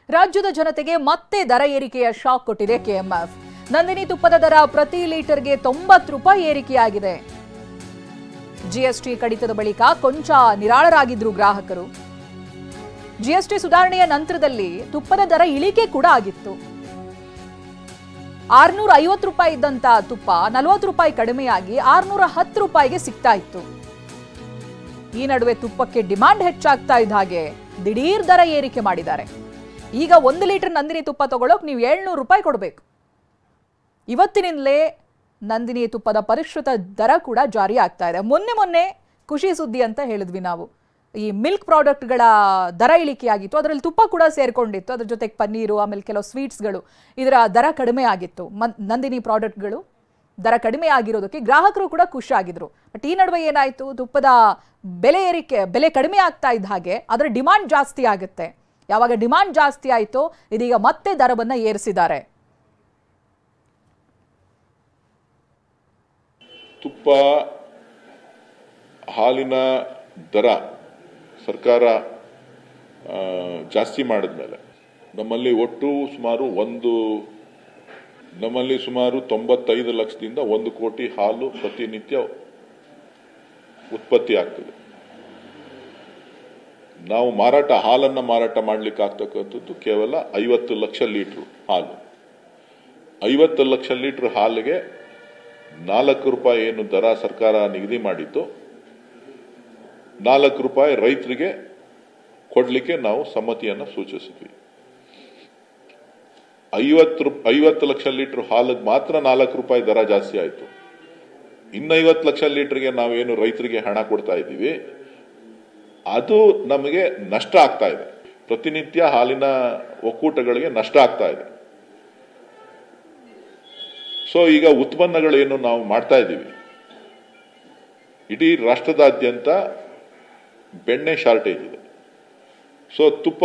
ರಾಜ್ಯದ ಜನತೆಗೆ ಮತ್ತೆ ದರ ಏರಿಕೆಯ ಶಾಕ್ ಕೊಟ್ಟಿದೆ ಕೆಎಂಎಫ್. ನಂದಿನಿ ತುಪ್ಪದ ದರ ಪ್ರತಿ ಲೀಟರ್ಗೆ 90 ರೂಪಾಯಿ ಏರಿಕೆಯಾಗಿದೆ. ಜಿಎಸ್ಟಿ ಕಡಿತದ ಬಳಿಕ ಕೊಂಚ ನಿರಾಳರಾಗಿದ್ರು ಗ್ರಾಹಕರು. ಜಿಎಸ್ಟಿ ಸುಧಾರಣೆಯ ನಂತರದಲ್ಲಿ ತುಪ್ಪದ ದರ ಇಳಿಕೆ ಕೂಡ ಆಗಿತ್ತು. 650 ರೂಪಾಯಿ ಇದ್ದಂತ ತುಪ್ಪ 40 ರೂಪಾಯಿ ಕಡಿಮೆಯಾಗಿ 610 ರೂಪಾಯಿಗೆ ಸಿಗ್ತಾ ಇತ್ತು. ಈ ನಡುವೆ ತುಪ್ಪಕ್ಕೆ ಡಿಮಾಂಡ್ ಹೆಚ್ಚಾಗ್ತಾ ಇದ್ದ ಹಾಗೆ ದಿಢೀರ್ ದರ ಏರಿಕೆ ಮಾಡಿದ್ದಾರೆ. ಈಗ 1 ಲೀಟರ್ ನಂದಿನಿ ತುಪ್ಪ ತಗೊಳ್ಳೋಕೆ ನೀವು 700 ರೂಪಾಯಿ ಕೊಡಬೇಕು. ಇವತ್ತಿನಿಂದಲೇ ನಂದಿನಿ ತುಪ್ಪದ ಪರಿಷ್ಕೃತ ದರ ಕೂಡ ಜಾರಿ ಆಗ್ತಾ ಇದೆ. ಮೊನ್ನೆ ಖುಷಿ ಸುದ್ದಿ ಅಂತ ಹೇಳಿದ್ವಿ ನಾವು. ಈ ಮಿಲ್ಕ್ ಪ್ರಾಡಕ್ಟ್ಗಳ ದರ ಇಳಿಕೆಯಾಗಿತ್ತು, ಅದರಲ್ಲಿ ತುಪ್ಪ ಕೂಡ ಸೇರ್ಕೊಂಡಿತ್ತು, ಅದ್ರ ಜೊತೆಗೆ ಪನ್ನೀರು, ಆಮೇಲೆ ಕೆಲವು ಸ್ವೀಟ್ಸ್ಗಳು, ಇದರ ದರ ಕಡಿಮೆ ಆಗಿತ್ತು. ನಂದಿನಿ ಪ್ರಾಡಕ್ಟ್ಗಳು ದರ ಕಡಿಮೆ ಆಗಿರೋದಕ್ಕೆ ಗ್ರಾಹಕರು ಕೂಡ ಖುಷಿ ಆಗಿದ್ರು. ಬಟ್ ಈ ನಡುವೆ ಏನಾಯಿತು, ತುಪ್ಪದ ಬೆಲೆ ಕಡಿಮೆ ಆಗ್ತಾ ಇದ್ದ ಹಾಗೆ ಅದರ ಡಿಮಾಂಡ್ ಜಾಸ್ತಿ ಆಗುತ್ತೆ. ಯಾವಾಗ ಡಿಮಾಂಡ್ ಜಾಸ್ತಿ ಆಯಿತು, ಇದೀಗ ಮತ್ತೆ ದರವನ್ನು ಏರಿಸಿದ್ದಾರೆ. ತುಪ್ಪ ಹಾಲಿನ ದರ ಸರ್ಕಾರ ಜಾಸ್ತಿ ಮಾಡಿದ್ಮೇಲೆ ನಮ್ಮಲ್ಲಿ ಒಟ್ಟು ಸುಮಾರು 95 ಲಕ್ಷದಿಂದ 1 ಕೋಟಿ ಹಾಲು ಪ್ರತಿನಿತ್ಯ ಉತ್ಪತ್ತಿ ಆಗ್ತದೆ. ನಾವು ಹಾಲನ್ನು ಮಾರಾಟ ಮಾಡ್ಲಿಕ್ಕೆ ಆಗ್ತಕ್ಕಂಥದ್ದು ಕೇವಲ 50 ಲಕ್ಷ ಲೀಟರ್ ಹಾಲು. 50 ಲಕ್ಷ ಲೀಟರ್ ಹಾಲಿಗೆ 4 ರೂಪಾಯಿ ಏನು ದರ ಸರ್ಕಾರ ನಿಗದಿ ಮಾಡಿತ್ತು, 4 ರೂಪಾಯಿ ರೈತರಿಗೆ ಕೊಡ್ಲಿಕ್ಕೆ ನಾವು ಸಮ್ಮತಿಯನ್ನು ಸೂಚಿಸಿದ್ವಿ. 50 ಲಕ್ಷ ಲೀಟರ್ ಹಾಲಿಗೆ ಮಾತ್ರ 4 ರೂಪಾಯಿ ದರ ಜಾಸ್ತಿ ಆಯಿತು. ಇನ್ನು 50 ಲಕ್ಷ ಲೀಟರ್ಗೆ ನಾವೇನು ರೈತರಿಗೆ ಹಣ ಕೊಡ್ತಾ ಇದ್ದೀವಿ, ಅದು ನಮಗೆ ನಷ್ಟ ಆಗ್ತಾ ಇದೆ. ಪ್ರತಿನಿತ್ಯ ಹಾಲಿನ ಒಕ್ಕೂಟಗಳಿಗೆ ನಷ್ಟ ಆಗ್ತಾ ಇದೆ. ಸೊ ಈಗ ಉತ್ಪನ್ನಗಳೇನು ನಾವು ಮಾಡ್ತಾ ಇದ್ದೀವಿ, ಇಡೀ ರಾಷ್ಟ್ರದಾದ್ಯಂತ ಬೆಣ್ಣೆ ಶಾರ್ಟೇಜ್ ಇದೆ. ಸೊ ತುಪ್ಪ